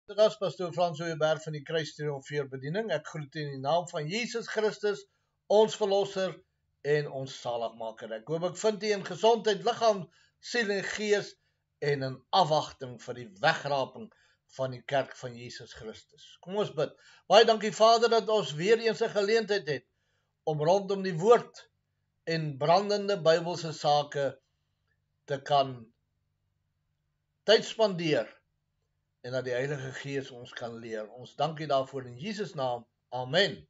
Dit is pastoor Frans Hooiberg van die Kruistriomfeer bediening. Ek groet in die naam van Jesus Christus, ons verlosser en ons zaligmaker. Ek hoop ek vind u in gezondheid, liggaam, siel en gees en in afwagting vir die wegraping van die kerk van Jesus Christus. Kom ons bid. Baie dankie Vader dat ons weer eens 'n geleentheid het om rondom die woord en brandende Bybelse sake te kan tyd spandeer en dat die Heilige Gees ons kan leer. Ons dank U daarvoor in Jesus naam. Amen.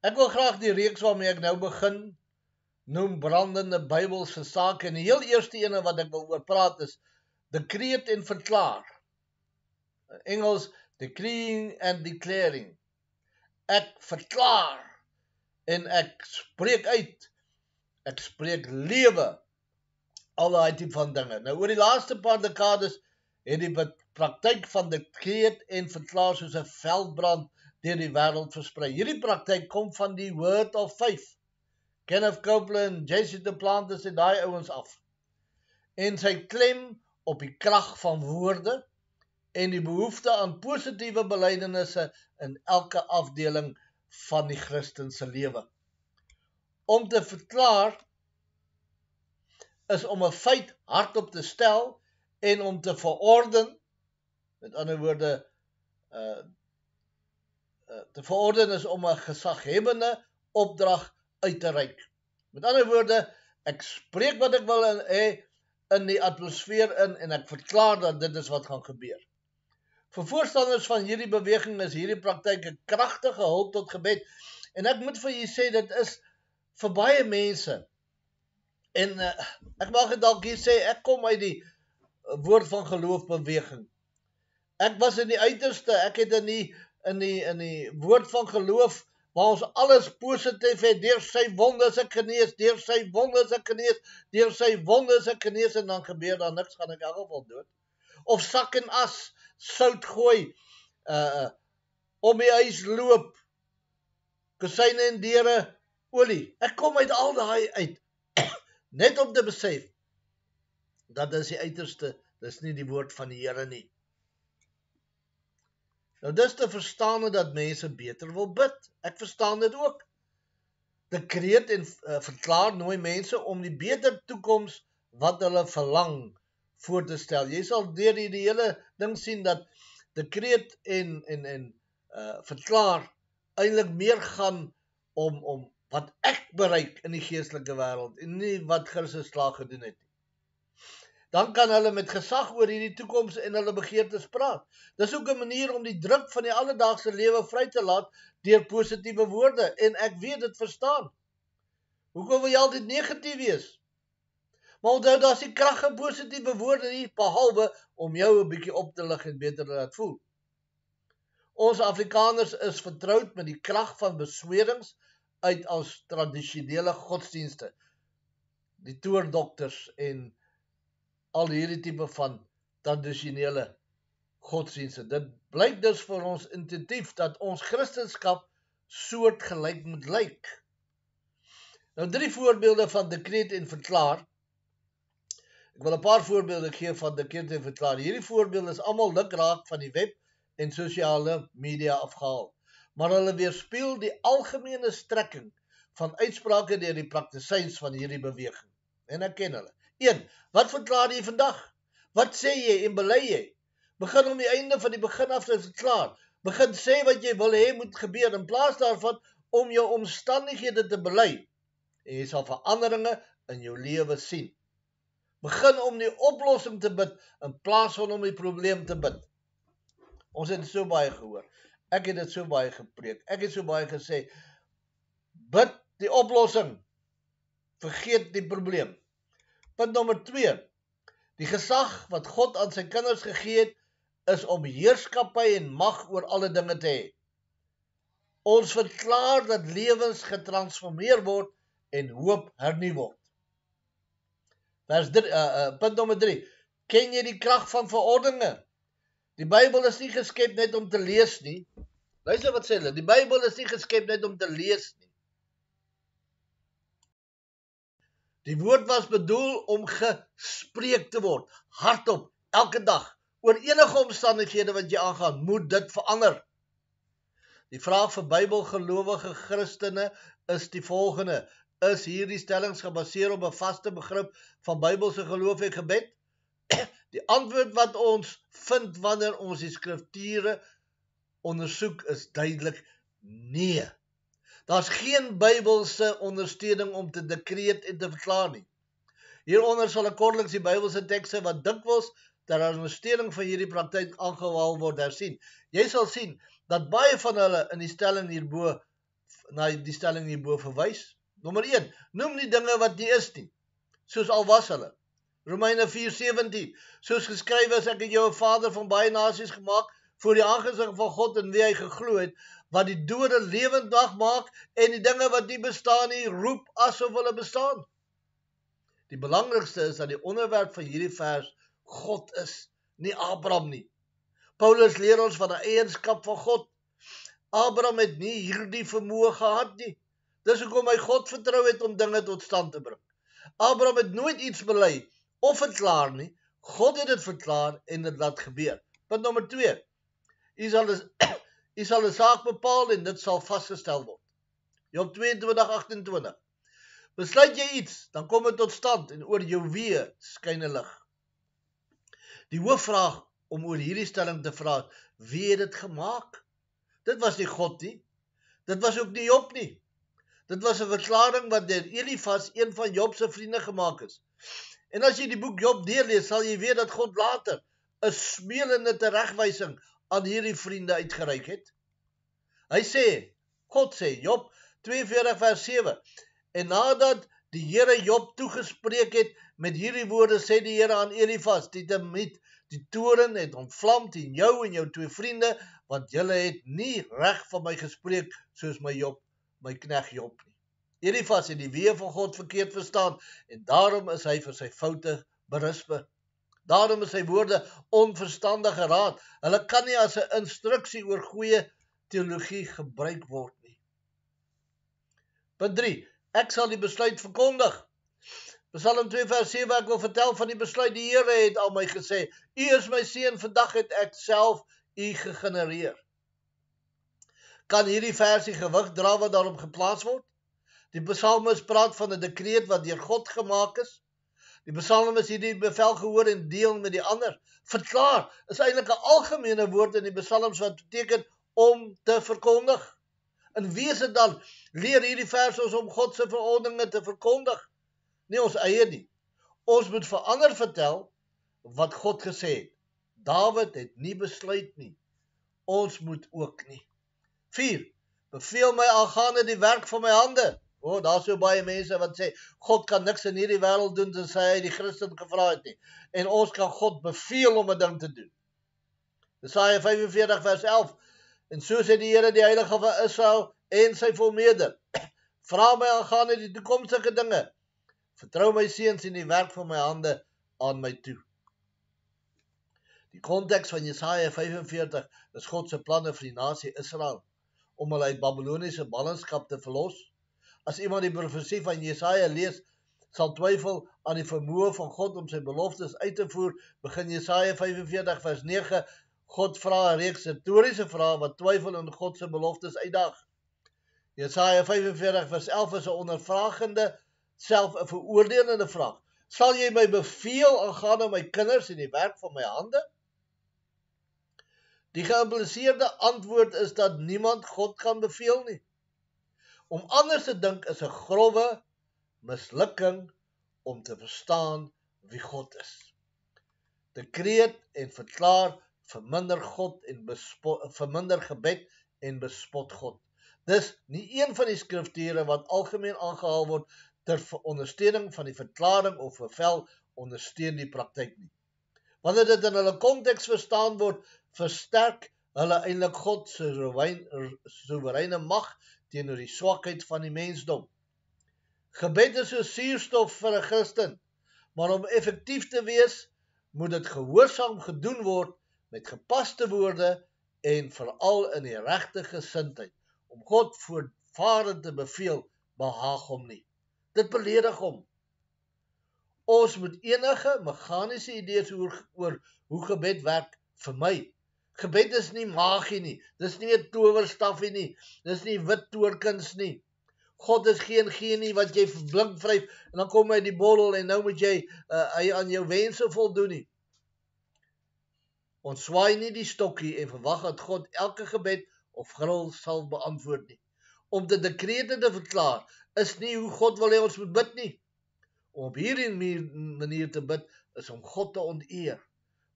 Ek wil graag die reeks waarmee ek nou begin noem brandende Bybelse sake. En die heel eerste ene wat ek wil oor praat is decreet en verklaar. In Engels decreeing and declaring. Ek verklaar en ek spreek uit. Ek spreek lewe. Al daai tipe van dinge. Nou oor die laaste paar dekades het die praktyk van decreet en verklaar soos 'n veldbrand deur die wêreld versprei. Hierdie praktyk kom van die Word of Faith. Kenneth Copeland, J.C. Duplantis het daai ouens af. En sy klem op die krag van woorde en die behoefte aan positiewe belydenisse in elke afdeling van die Christense lewe. Om te verklaar is om 'n feit hardop te stel en om te verorden, met ander woorde, te verorden is om 'n gesaghebende opdrag uit te reik. Met ander woorde, ek spreek wat ek wil hê in die atmosfeer in en ek verklaar dat dit is wat gaan gebeur. Vir voorstanders van hierdie beweging is hierdie praktyk 'n kragtige hulp tot gebed. En ek moet vir julle sê, dit is vir baie mense. En ek mag dalk hier sê, ek kom uit die woord van geloof beweging. Ek was in die uiterste, ek het in die woord van geloof, waar ons alles positief het, deur sy wondes ek genees, deur sy wondes ek genees, deur sy wondes ek genees, en dan gebeur daar niks, gaan ek in elk geval dood. Of sak en as, sout gooi, om die huis loop, kusyne en deure, olie. Ek kom uit al daai uit, net om te besef, dat is die uiterste, dis nie die woord van die Here nie. Nou dis te verstaan dat mense beter wil bid. Ek verstaan dit ook. Decreet en verklaar nooi mense om die beter toekoms wat hulle verlang voor te stel. Jy sal deur die hele ding sien dat decreet en verklaar eintlik meer gaan om wat ek bereik in die geestelike wêreld en nie wat Christus klaar gedoen het nie. Dan kan hulle met gesag oor hierdie toekoms en hulle begeertes praat. Dis ook 'n manier om die druk van die alledaagse lewe vry te laat deur positiewe woorde, en ek weet dit verstaan. Hoekom wil jy altyd negatief wees? Maar onthou, daar's die krag in positiewe woorde nie, behalwe om jou 'n bietjie op te lig en beter te laat voel. Ons Afrikaners is vertroud met die krag van beswerings uit ons tradisionele godsdienste. Die toordokters en al hierdie tipe van tradisionele godsdienste. Dit blyk dus vir ons intuïtief dat ons Christendom soortgelyk moet lyk. Nou 3 voorbeelde van decreet en verklaar. Ek wil 'n paar voorbeelde gee van decreet en verklaar. Hierdie voorbeelde is almal lukraak van die web en sosiale media afgehaal. Maar hulle weerspieël die algemene strekking van uitsprake deur die praktisyns van hierdie beweging. En ek ken hulle. 1. Wat verklaar jy vandag? Wat sê jy en bely jy? Begin om die einde van die begin af te verklaar. Begin sê wat jy wil hê moet gebeur, in plaas daarvan om jou omstandighede te bely. En jy sal veranderinge in jou lewe sien. Begin om die oplossing te bid, in plaas van om die probleem te bid. Ons het so baie gehoor. Ek het dit so baie gepreek. Ek het so baie gesê, bid die oplossing. Vergeet die probleem. Punt nommer 2. Die gesag wat God aan sy kinders gegee het, is om heerskappy en mag oor alle dinge te hê. Ons verklaar dat lewens getransformeer word en hoop hernu word. Punt nommer 3. Ken jy die krag van verordeninge? Die Bybel is nie geskep net om te lees nie. Luister wat sê hulle, die Bybel is nie geskep net om te lees nie. Die woord was bedoel om gespreek te word, hardop, elke dag, oor enige omstandighede wat jy aangaan, moet dit verander. Die vraag vir Bybelgelowige Christene is die volgende: is hierdie stellings gebaseer op 'n vaste begrip van Bybelse geloof en gebed? Die antwoord wat ons vind wanneer ons die skrifture ondersoek is duidelik nee. Daar's geen Bybelse ondersteuning om te dekreet en te verklaar nie. Hieronder sal ek kortliks die Bybelse tekste wat dikwels ter ondersteuning van hierdie praktyk aangehaal word hersien. Jy sal sien dat baie van hulle in die stelling hierbo na die stelling hierbo verwys. Nommer 1, noem die dinge wat nie is nie, soos al was hulle. Romeine 4:17, soos geskryf is, ek het jou 'n vader van baie nasies gemaak voor die aangesig van God in wie hy geglo het, wat die dode lewendig maak en die dinge wat nie bestaan nie, roep asof hulle bestaan. Die belangrikste is dat die onderwerp van hierdie vers God is, nie Abraham nie. Paulus leer ons van 'n eienskap van God. Abraham het nie hierdie vermoë gehad nie. Dis hoekom hy God vertrou het om dinge tot stand te bring. Abraham het nooit iets bely of verklaar nie. God het dit verklaar en dit laat gebeur. Punt nommer 2. U sal 'n saak bepaal en dit sal vasgestel word. Job 22:28. Besluit jy iets, dan kom dit tot stand en oor jou weë skyn 'n lig. Die hoofvraag om oor hierdie stelling te vra, wie het dit gemaak? Dit was nie God nie. Dit was ook nie Job nie. Dit was 'n verklaring wat deur Elifas, een van Job se vriende, gemaak is. En as jy die boek Job deurlees, sal jy weet dat God later 'n smeelende teregwysing aan hierdie vriende uitgereik het. Hy sê, God sê, Job 42:7, en nadat die Here Job toegespreek het met hierdie woorde, sê die Here aan Elifas, die Temiet, die toren het ontvlam teen jou en jou 2 vriende, want julle het nie reg van my gespreek soos my knegt Job nie. Elifas het die weë van God verkeerd verstaan en daarom is hy vir sy foute berisp. Daarom is sy woorde onverstandige raad. Hulle kan nie as 'n instruksie oor goeie teologie gebruik word nie. Punt 3. Ek sal die besluit verkondig. Psalm 2:7, ek wil vertel van die besluit, die Here het aan my gesê, U is my seun, vandag het ek self U gegenereer. Kan hierdie versie gewig dra wat daarop geplaas word? Die psalmis praat van 'n dekreet wat deur God gemaak is. Die psalmis het die bevel gehoor en deel met die ander. Verklaar is eintlik 'n algemene woord in die psalms wat beteken om te verkondig. In wese dan leer hierdie vers ons om God se verordeninge te verkondig. Nie ons eie nie. Ons moet vir ander vertel wat God gesê het. Dawid het nie besluit nie. Ons moet ook nie. 4. Beveel my aangaande die werk van my hande. Daar so baie mense wat sê, God kan niks in hierdie wêreld doen tensy hy die Christen gevra het nie. En ons kan God beveel om 'n ding te doen. Jesaja 45:11. En so sê die Here, die Heilige van Israel en sy volmede, vra my aangaande die toekomstige dinge. Vertrou my seuns en die werk van my hande aan my toe. Die konteks van Jesaja 45 is God se planne vir die nasie Israel om hulle uit Babyloniese ballingskap te verlos. As iemand die profesie van Jesaja lees, sal twyfel aan die vermoë van God om sy beloftes uit te voer. Begin Jesaja 45:9, God vra 'n reeks retoriese vrae wat twyfel in God se beloftes uitdaag. Jesaja 45:11 is 'n ondervragende, self 'n veroordelende vraag. Sal jy my beveel aangaande my kinders en die werk van my hande? Die geïmpliseerde antwoord is dat niemand God kan beveel nie. Om anders te dink is 'n grove mislukking om te verstaan wie God is. Dekreet en verklaar verminder gebed en bespot God. Dis nie een van die skrifture wat algemeen aangehaal word ter ondersteuning van die verklaring of bevel ondersteun die praktyk nie. Wanneer dit in hulle konteks verstaan word, versterk hulle eintlik God se soewereine mag teenoor die swakheid van die mensdom. Gebed is so suurstof vir 'n Christen, maar om effektief te wees, moet dit gehoorsaam gedoen word met gepaste woorde en veral in die regte gesindheid. Om God voortvarend te beveel, behaag hom nie. Dit beledig hom. Ons moet enige meganiese idees oor hoe gebed werk vermy. Gebed is nie magie nie, dis nie 'n towerstafie nie, dis nie wit toorkuns nie. God is geen genie wat jy blink vryf en dan kom hy die bottel en nou moet jy aan jou wense voldoen nie. Ons swaai nie die stokkie en verwag dat God elke gebed of gril sal beantwoord nie. Om te dekrete te verklaar is nie hoe God wil hê ons moet bid nie. Om op hierdie manier te bid is om God te onteer.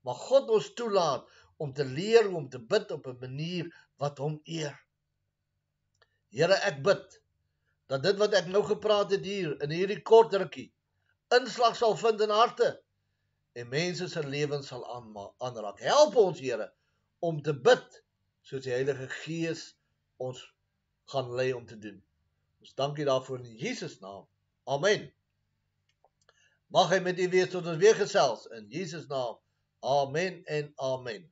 Maar God ons toelaat om te leer om te bid op 'n manier wat hom eer. Here, ek bid dat dit wat ek nou gepraat het hier in hierdie kort rukkie inslag sal vind in harte en mense se lewens sal aanraak. Help ons, Here, om te bid soos die Heilige Gees ons gaan lei om te doen. Ons dankie daarvoor in Jesus naam. Amen. Mag hy met u wees tot ons weer gesels in Jesus naam. Amen en amen.